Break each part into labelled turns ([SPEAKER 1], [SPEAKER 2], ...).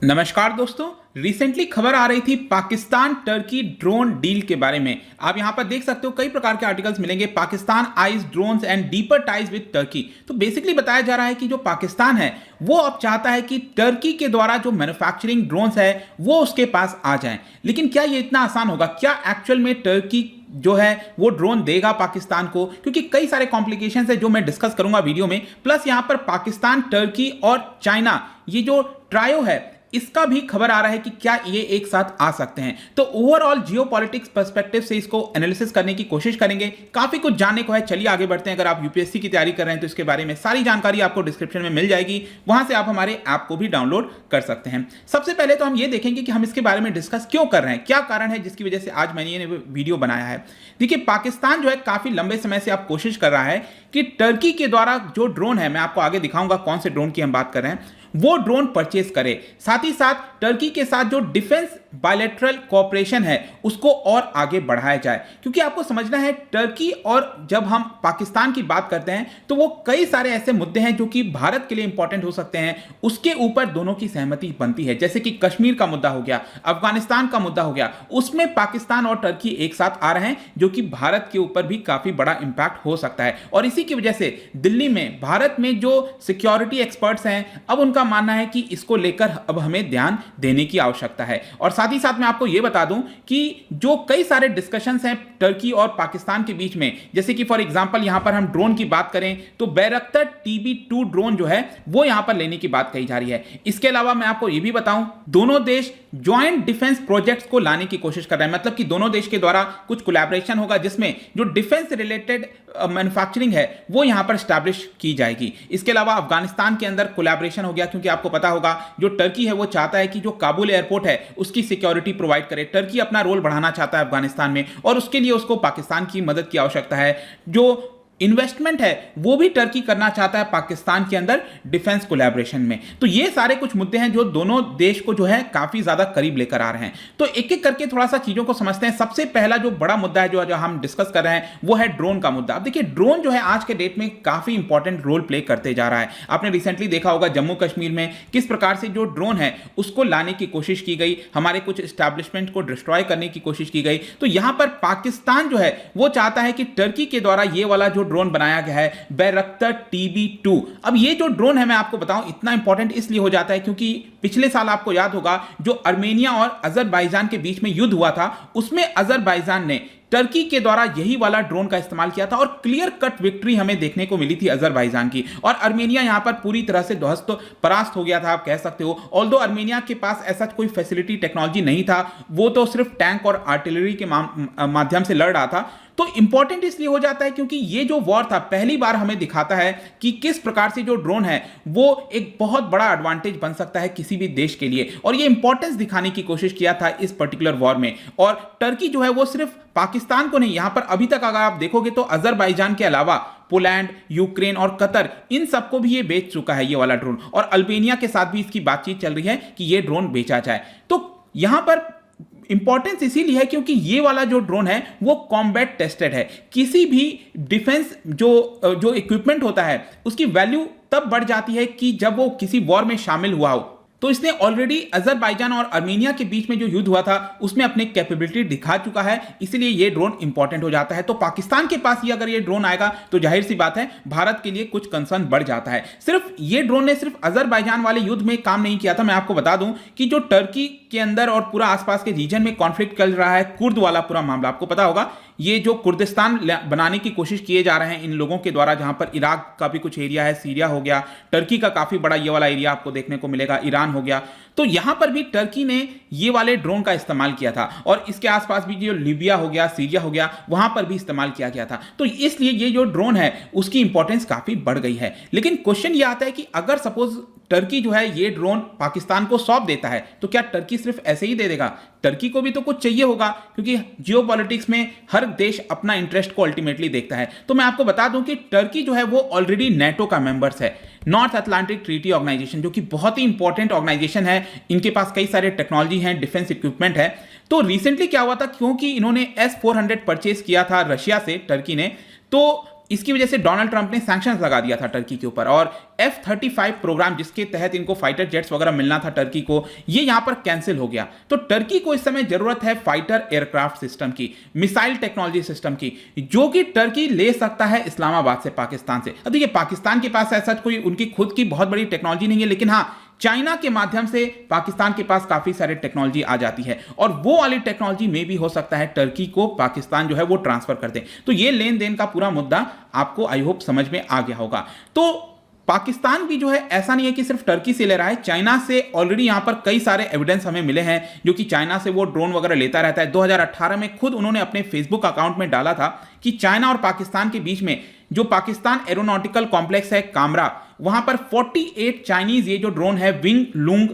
[SPEAKER 1] नमस्कार दोस्तों। रिसेंटली खबर आ रही थी पाकिस्तान टर्की ड्रोन डील के बारे में। आप यहां पर देख सकते हो कई प्रकार के आर्टिकल्स मिलेंगे। Pakistan eyes drones and deeper ties with Turkey. तो बेसिकली बताया जा रहा है कि जो पाकिस्तान है वो अब चाहता है कि टर्की के द्वारा जो मैन्युफैक्चरिंग ड्रोन्स है वो उसके पास आ जाएं। लेकिन क्या ये इतना आसान होगा? क्या एक्चुअल में टर्की जो है वो ड्रोन देगा पाकिस्तान को? क्योंकि कई सारे कॉम्प्लिकेशंस है जो मैं डिस्कस करूंगा वीडियो में। प्लस यहां पर पाकिस्तान, टर्की और चाइना, ये जो ट्रायो है इसका भी खबर आ रहा है कि क्या ये एक साथ आ सकते हैं। तो ओवरऑल जियोपॉलिटिक्स पर्सपेक्टिव से इसको एनालिसिस करने की कोशिश करेंगे। काफी कुछ जानने को है, चलिए आगे बढ़ते हैं। अगर आप यूपीएससी की तैयारी कर रहे हैं तो इसके बारे में सारी जानकारी आपको डिस्क्रिप्शन में मिल जाएगी, वहां से आप हमारे ऐप को भी डाउनलोड कर सकते हैं। सबसे पहले तो हम ये देखेंगे कि हम इसके बारे में डिस्कस क्यों कर रहे हैं, क्या कारण है जिसकी वजह से आज मैंने ये वीडियो बनाया है। देखिए, पाकिस्तान जो है काफी लंबे समय से आप कोशिश कर रहा है कि टर्की के द्वारा जो ड्रोन है, मैं आपको आगे दिखाऊंगा कौन से ड्रोन की हम बात कर रहे हैं, वो ड्रोन परचेज करे। साथ ही साथ टर्की के साथ जो डिफेंस बायलैटरल कोऑपरेशन है उसको और आगे बढ़ाया जाए। क्योंकि आपको समझना है, टर्की और जब हम पाकिस्तान की बात करते हैं तो वो कई सारे ऐसे मुद्दे हैं जो कि भारत के लिए इंपॉर्टेंट हो सकते हैं, उसके ऊपर दोनों की सहमति बनती है। जैसे कि कश्मीर का मुद्दा हो गया, अफगानिस्तान का मुद्दा हो गया, उसमें पाकिस्तान और टर्की एक साथ आ रहे हैं, जो कि भारत के ऊपर भी काफी बड़ा इंपैक्ट हो सकता है। और इसी की वजह से दिल्ली में, भारत में जो सिक्योरिटी एक्सपर्ट्स हैं, अब उनका मानना है कि इसको लेकर अब हमें ध्यान देने की आवश्यकता है। और साथ ही साथ मैं आपको यह बता दूं कि जो कई सारे डिस्कशंस हैं टर्की और पाकिस्तान के बीच में, जैसे कि फॉर एग्जांपल यहां पर हम ड्रोन की बात करें तो बैरक्टर TB2 ड्रोन जो है वो यहां पर लेने की बात कही जा रही है। इसके अलावा मैं आपको यह भी बताऊं, दोनों देश ज्वाइंट डिफेंस प्रोजेक्ट्स को लाने की कोशिश कर रहे हैं। मतलब कि दोनों देश के द्वारा कुछ कोलैबोरेशन होगा जिसमें जो डिफेंस रिलेटेड मैन्युफैक्चरिंग है वो यहां पर स्टैब्लिश की जाएगी। इसके अलावा अफगानिस्तान के अंदर कोलैबोरेशन हो गया, क्योंकि आपको पता होगा जो टर्की है वो चाहता है कि जो काबुल एयरपोर्ट है उसकी सिक्योरिटी प्रोवाइड करे। टर्की अपना रोल बढ़ाना चाहता है अफगानिस्तान में, और उसके लिए उसको पाकिस्तान की मदद की आवश्यकता है। जो इन्वेस्टमेंट है वो भी टर्की करना चाहता है पाकिस्तान के अंदर डिफेंस कोलैबोरेशन में। तो ये सारे कुछ मुद्दे हैं जो दोनों देश को जो है काफी ज्यादा करीब लेकर आ रहे हैं। तो एक एक करके थोड़ा सा चीजों को समझते हैं। सबसे पहला जो बड़ा मुद्दा है जो हम डिस्कस कर रहे हैं वो है ड्रोन का मुद्दा। अब देखिए, ड्रोन जो है आज के डेट में काफी इंपॉर्टेंट रोल प्ले करते जा रहा है। आपने रिसेंटली देखा होगा जम्मू कश्मीर में किस प्रकार से जो ड्रोन है उसको लाने की कोशिश की गई, हमारे कुछ एस्टैब्लिशमेंट को डिस्ट्रॉय करने की कोशिश की गई। तो यहां पर पाकिस्तान जो है वो चाहता है कि टर्की के द्वारा ये वाला जो ड्रोन बनाया गया है बैरक्टर TB2। अब ये जो ड्रोन है मैं आपको बताऊं इतना इंपॉर्टेंट इसलिए हो जाता है क्योंकि पिछले साल आपको याद होगा जो अर्मेनिया और अजरबैजान के बीच में युद्ध हुआ था, उसमें अजरबैजान ने टर्की के द्वारा यही वाला ड्रोन का इस्तेमाल किया था और क्लियर कट विक्ट्री हमें देखने को मिली थी अजरबैजान की। और अर्मेनिया यहां पर पूरी तरह से ध्वस्त परास्त हो गया था, आप कह सकते हो। ऑल्दो अर्मेनिया के पास ऐसा कोई फैसिलिटी टेक्नोलॉजी नहीं था, वो तो सिर्फ टैंक और आर्टिलरी के माध्यम से लड़ रहा था। तो इंपॉर्टेंट इसलिए हो जाता है क्योंकि ये जो वॉर था पहली बार हमें दिखाता है कि किस प्रकार से जो ड्रोन है वो एक बहुत बड़ा एडवांटेज बन सकता है किसी भी देश के लिए। और ये इंपॉर्टेंस दिखाने की कोशिश किया था इस पर्टिकुलर वॉर में। और टर्की जो है वो सिर्फ पाकिस्तान को नहीं, यहां पर अभी तक अगर आप देखोगे तो अजरबैजान के अलावा पोलैंड, यूक्रेन और कतर, इन सबको भी ये बेच चुका है ये वाला ड्रोन। और अल्बानिया के साथ भी इसकी बातचीत चल रही है कि ये ड्रोन बेचा जाए। तो यहां पर इंपॉर्टेंस इसीलिए है क्योंकि ये वाला जो ड्रोन है वो कॉम्बैट टेस्टेड है। किसी भी डिफेंस जो इक्विपमेंट होता है उसकी वैल्यू तब बढ़ जाती है कि जब वो किसी वॉर में शामिल हुआ हो। तो इसने ऑलरेडी अजरबैजान और अर्मेनिया के बीच में जो युद्ध हुआ था उसमें अपनी कैपेबिलिटी दिखा चुका है, इसलिए ये ड्रोन इंपॉर्टेंट हो जाता है। तो पाकिस्तान के पास ये अगर ये ड्रोन आएगा तो जाहिर सी बात है भारत के लिए कुछ कंसर्न बढ़ जाता है। सिर्फ ये ड्रोन ने सिर्फ अजरबैजान वाले युद्ध में काम नहीं किया था। मैं आपको बता दूं कि जो टर्की के अंदर और पूरा आसपास के रीजन में कॉन्फ्लिक्ट चल रहा है, कुर्द वाला पूरा मामला आपको पता होगा, ये जो कुर्दिस्तान बनाने की कोशिश किए जा रहे हैं इन लोगों के द्वारा, जहां पर इराक का भी कुछ एरिया है, सीरिया हो गया, टर्की का काफी बड़ा ये वाला एरिया आपको देखने को मिलेगा, ईरान हो गया। तो यहां पर भी टर्की ने ये वाले ड्रोन का इस्तेमाल किया था और इसके आसपास भी जो लीबिया हो गया, सीरिया हो गया, वहां पर भी इस्तेमाल किया गया था। तो इसलिए ये जो ड्रोन है उसकी इंपॉर्टेंस काफी बढ़ गई है। लेकिन क्वेश्चन ये आता है कि अगर सपोज टर्की जो है ये ड्रोन पाकिस्तान को सौंप देता है तो क्या टर्की सिर्फ ऐसे ही दे देगा? टर्की को भी तो कुछ चाहिए होगा, क्योंकि जियोपॉलिटिक्स में हर देश अपना इंटरेस्ट को अल्टीमेटली देखता है। तो मैं आपको बता दूं कि टर्की जो है वो ऑलरेडी नेटो का मेंबर्स है, नॉर्थ अटलांटिक ट्रीटी ऑर्गेनाइजेशन, जो कि बहुत ही इंपॉर्टेंट ऑर्गेनाइजेशन है। इनके पास कई सारे टेक्नोलॉजी हैं, डिफेंस इक्विपमेंट है। तो रिसेंटली क्या हुआ था, क्योंकि इन्होंने S-400 परचेज किया था रशिया से, टर्की ने, तो इसकी वजह से डोनाल्ड ट्रंप ने सैंक्शंस लगा दिया था टर्की के ऊपर, और F-35 प्रोग्राम जिसके तहत इनको फाइटर जेट्स वगैरह मिलना था टर्की को, ये यहां पर कैंसिल हो गया। तो टर्की को इस समय जरूरत है फाइटर एयरक्राफ्ट सिस्टम की, मिसाइल टेक्नोलॉजी सिस्टम की, जो कि टर्की ले सकता है इस्लामाबाद से, पाकिस्तान से। अब देखिए पाकिस्तान के पास ऐसा कोई उनकी खुद की बहुत बड़ी टेक्नोलॉजी नहीं है, लेकिन हाँ चाइना के माध्यम से पाकिस्तान के पास काफी सारे टेक्नोलॉजी आ जाती है, और वो वाली टेक्नोलॉजी में भी हो सकता है टर्की को पाकिस्तान जो है वो ट्रांसफर कर दे। तो ये लेन देन का पूरा मुद्दा आपको आई होप समझ में आ गया होगा। तो पाकिस्तान भी जो है ऐसा नहीं है कि सिर्फ टर्की से ले रहा है, चाइना से ऑलरेडी यहां पर कई सारे एविडेंस हमें मिले हैं, जो कि चाइना से वो ड्रोन वगैरह लेता रहता है। 2018 में खुद उन्होंने अपने फेसबुक अकाउंट में डाला था कि चाइना और पाकिस्तान के बीच में जो पाकिस्तान एरोनॉटिकल कॉम्प्लेक्स है कामरा, वहां पर 48 चाइनीज ये जो ड्रोन है विंग लुंग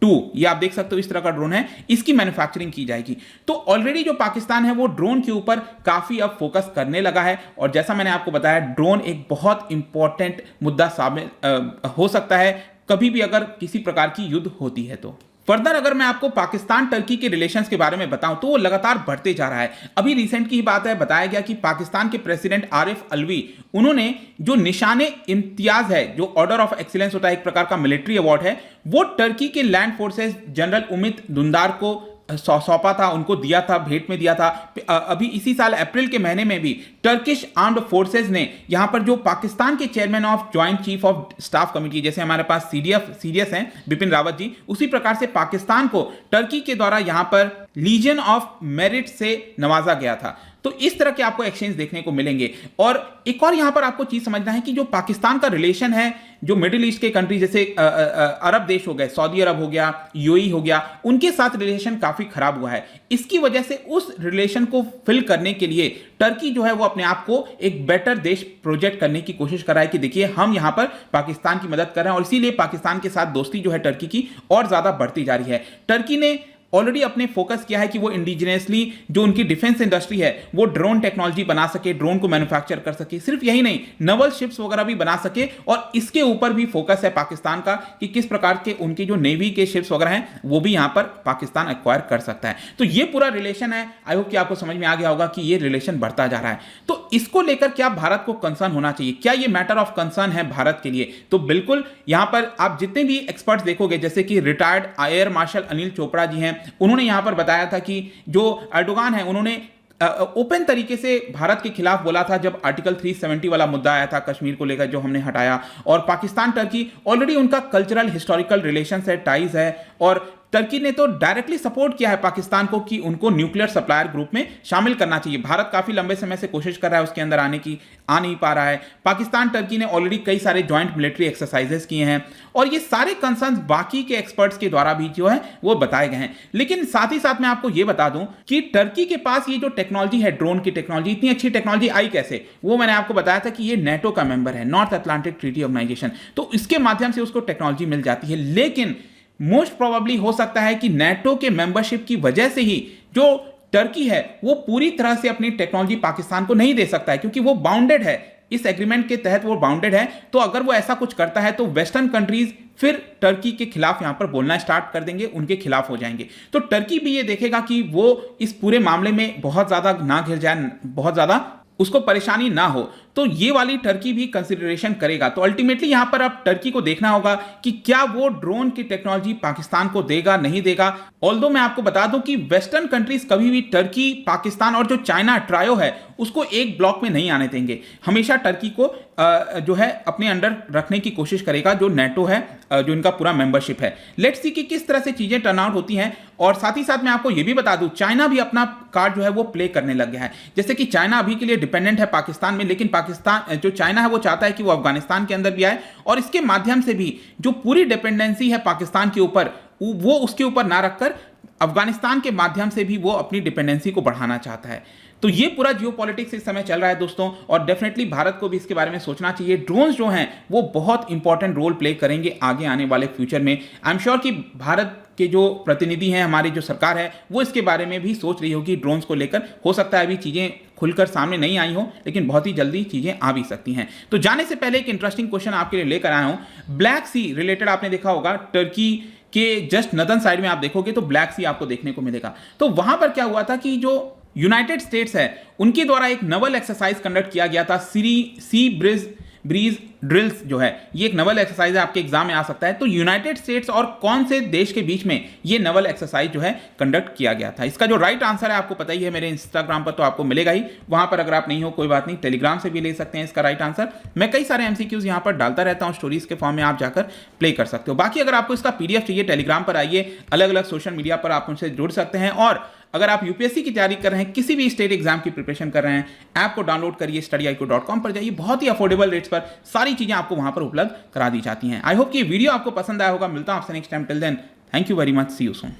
[SPEAKER 1] 2, ये आप देख सकते हो इस तरह का ड्रोन है, इसकी मैन्युफैक्चरिंग की जाएगी। तो ऑलरेडी जो पाकिस्तान है वो ड्रोन के ऊपर काफी अब फोकस करने लगा है, और जैसा मैंने आपको बताया ड्रोन एक बहुत इंपॉर्टेंट मुद्दा साबित हो सकता है कभी भी अगर किसी प्रकार की युद्ध होती है तो। फर्दर अगर मैं आपको पाकिस्तान टर्की के रिलेशंस के बारे में बताऊं तो वो लगातार बढ़ते जा रहा है। अभी रिसेंट की बात है, बताया गया कि पाकिस्तान के प्रेसिडेंट आरिफ अलवी, उन्होंने जो निशाने इम्तियाज है, जो ऑर्डर ऑफ एक्सीलेंस होता है, एक प्रकार का मिलिट्री अवार्ड है, वो टर्की के लैंड फोर्सेस जनरल उमित दुंदार को सौंपा था, उनको दिया था, भेंट में दिया था। अभी इसी साल अप्रैल के महीने में भी टर्किश आर्म्ड फोर्सेस ने यहां पर जो पाकिस्तान के chairman of joint chief of staff committee, जैसे हमारे पास सीडीएस हैं बिपिन रावत जी, उसी प्रकार से पाकिस्तान को टर्की के द्वारा यहां पर लीजन ऑफ मेरिट से नवाजा गया था। तो इस तरह के आपको एक्सचेंज देखने को मिलेंगे। और एक और यहां पर आपको चीज समझना है कि जो पाकिस्तान का रिलेशन है जो मिडिल ईस्ट के कंट्री जैसे अरब देश हो गए, सऊदी अरब हो गया, यूएई हो गया, उनके साथ रिलेशन काफी खराब हुआ है। इसकी वजह से उस रिलेशन को फिल करने के लिए टर्की जो है वो अपने आप को एक बेटर देश प्रोजेक्ट करने की कोशिश कर रहा है कि देखिए हम यहां पर पाकिस्तान की मदद कर रहे हैं, और इसीलिए पाकिस्तान के साथ दोस्ती जो है टर्की की और ज्यादा बढ़ती जा रही है। टर्की ने ऑलरेडी अपने फोकस किया है कि वो इंडिजिनियसली जो उनकी डिफेंस इंडस्ट्री है वो ड्रोन टेक्नोलॉजी बना सके, ड्रोन को मैन्युफैक्चर कर सके। सिर्फ यही नहीं, नवल शिप्स वगैरह भी बना सके, और इसके ऊपर भी फोकस है पाकिस्तान का कि किस प्रकार के उनके जो नेवी के शिप्स वगैरह हैं वो भी यहां पर पाकिस्तान एक्वायर कर सकता है। तो ये पूरा रिलेशन है। आई होप कि आपको समझ में आ गया होगा कि ये रिलेशन बढ़ता जा रहा है। तो इसको लेकर क्या भारत को कंसर्न होना चाहिए, क्या ये मैटर ऑफ कंसर्न है भारत के लिए? तो बिल्कुल, यहां पर आप जितने भी एक्सपर्ट्स देखोगे, जैसे कि retired air marshal Anil Chopra ji हैं, उन्होंने यहां पर बताया था कि जो एर्डोगान है उन्होंने ओपन तरीके से भारत के खिलाफ बोला था जब आर्टिकल 370 वाला मुद्दा आया था कश्मीर को लेकर, जो हमने हटाया। और पाकिस्तान टर्की ऑलरेडी उनका कल्चरल हिस्टोरिकल रिलेशंस है, टाइज है, और टर्की ने तो डायरेक्टली सपोर्ट किया है पाकिस्तान को कि उनको न्यूक्लियर सप्लायर ग्रुप में शामिल करना चाहिए। भारत काफी लंबे समय से कोशिश कर रहा है उसके अंदर आने की, आ नहीं पा रहा है। पाकिस्तान टर्की ने ऑलरेडी कई सारे ज्वाइंट मिलिट्री एक्सरसाइजेस किए हैं, और ये सारे कंसर्न्स बाकी के एक्सपर्ट्स के द्वारा भी जो है वो बताए गए हैं। लेकिन साथ ही साथ मैं आपको ये बता दूं कि टर्की के पास ये जो टेक्नोलॉजी है, ड्रोन की टेक्नोलॉजी, इतनी अच्छी टेक्नोलॉजी आई कैसे? वो मैंने आपको बताया था कि ये नेटो का मेंबर है, नॉर्थ अटलांटिक ट्रीटी ऑर्गेनाइजेशन, तो इसके माध्यम से उसको टेक्नोलॉजी मिल जाती है। लेकिन मोस्ट प्रोबेबली हो सकता है कि नेटो के मेंबरशिप की वजह से ही जो टर्की है वो पूरी तरह से अपनी टेक्नोलॉजी पाकिस्तान को नहीं दे सकता है, क्योंकि वो बाउंडेड है, इस एग्रीमेंट के तहत वो बाउंडेड है। तो अगर वो ऐसा कुछ करता है तो वेस्टर्न कंट्रीज फिर टर्की के खिलाफ यहां पर बोलना स्टार्ट कर देंगे, उनके खिलाफ हो जाएंगे। तो टर्की भी ये देखेगा कि वो इस पूरे मामले में बहुत ज्यादा ना घिर जाए, बहुत ज्यादा उसको परेशानी ना हो, तो ये वाली टर्की भी कंसिडरेशन करेगा। तो अल्टीमेटली यहां पर अब टर्की को देखना होगा कि क्या वो ड्रोन की टेक्नोलॉजी पाकिस्तान को देगा, नहीं देगा। ऑल्दो मैं आपको बता दूं कि वेस्टर्न कंट्रीज कभी भी टर्की, पाकिस्तान और जो चाइना ट्रायो है उसको एक ब्लॉक में नहीं आने देंगे। हमेशा टर्की को जो है अपने अंडर रखने की कोशिश करेगा, जो नेटो है, जो इनका पूरा मेंबरशिप है। लेट्स सी कि किस तरह से चीजें टर्न आउट होती हैं। और साथ ही साथ मैं आपको यह भी बता दूं, चाइना भी अपना कार्ड जो है वो प्ले करने लग गया है। जैसे कि चाइना अभी के लिए डिपेंडेंट है पाकिस्तान में, लेकिन पाकिस्तान जो चाइना है वो चाहता है कि वो अफगानिस्तान के अंदर भी आए, और इसके माध्यम से भी जो पूरी डिपेंडेंसी है पाकिस्तान के ऊपर वो उसके ऊपर ना रखकर अफगानिस्तान के माध्यम से भी वो अपनी डिपेंडेंसी को बढ़ाना चाहता है। तो ये पूरा जियोपॉलिटिक्स इस समय चल रहा है दोस्तों, और डेफिनेटली भारत को भी इसके बारे में सोचना चाहिए। ड्रोन्स जो हैं वो बहुत इंपॉर्टेंट रोल प्ले करेंगे आगे आने वाले फ्यूचर में। आई एम श्योर कि भारत के जो प्रतिनिधि हैं, हमारी जो सरकार है, वो इसके बारे में भी सोच रही होगी ड्रोन्स को लेकर। हो सकता है अभी चीजें खुलकर सामने नहीं आई हो, लेकिन बहुत ही जल्दी चीजें आ भी सकती हैं। तो जाने से पहले एक इंटरेस्टिंग क्वेश्चन आपके लिए लेकर आया हूं। ब्लैक सी रिलेटेड आपने देखा होगा, टर्की के जस्ट नदन साइड में आप देखोगे तो ब्लैक सी आपको देखने को मिलेगा। तो वहां पर क्या हुआ था कि जो यूनाइटेड स्टेट्स है उनके द्वारा एक नवल एक्सरसाइज कंडक्ट किया गया था, सी ब्रीज ड्रिल्स जो है, ये एक नवल एक्सरसाइज है, आपके एग्जाम में आ सकता है। तो यूनाइटेड स्टेट्स और कौन से देश के बीच में ये नवल एक्सरसाइज जो है कंडक्ट किया गया था? इसका जो राइट आंसर है आपको पता ही है, मेरे इंस्टाग्राम पर तो आपको मिलेगा ही, वहां पर अगर आप नहीं हो कोई बात नहीं, टेलीग्राम से भी ले सकते हैं इसका राइट आंसर। मैं कई सारे एमसीक्यूज यहां पर डालता रहता हूं स्टोरीज के फॉर्म में, आप जाकर प्ले कर सकते हो। बाकी अगर आपको इसका पीडीएफ चाहिए, टेलीग्राम पर आइए, अलग अलग सोशल मीडिया पर आप उनसे जुड़ सकते हैं। और अगर आप यूपीएससी की तैयारी कर रहे हैं, किसी भी स्टेट एग्जाम की प्रिपरेशन कर रहे हैं, ऐप को डाउनलोड करिए, studiiq.com पर जाइए, बहुत ही अफोर्डेबल रेट्स पर सारी चीजें आपको वहां पर उपलब्ध करा दी जाती हैं। आई होप कि वीडियो आपको पसंद आया होगा। मिलता हूं आपसे next time. Till then, thank you very much, see you soon.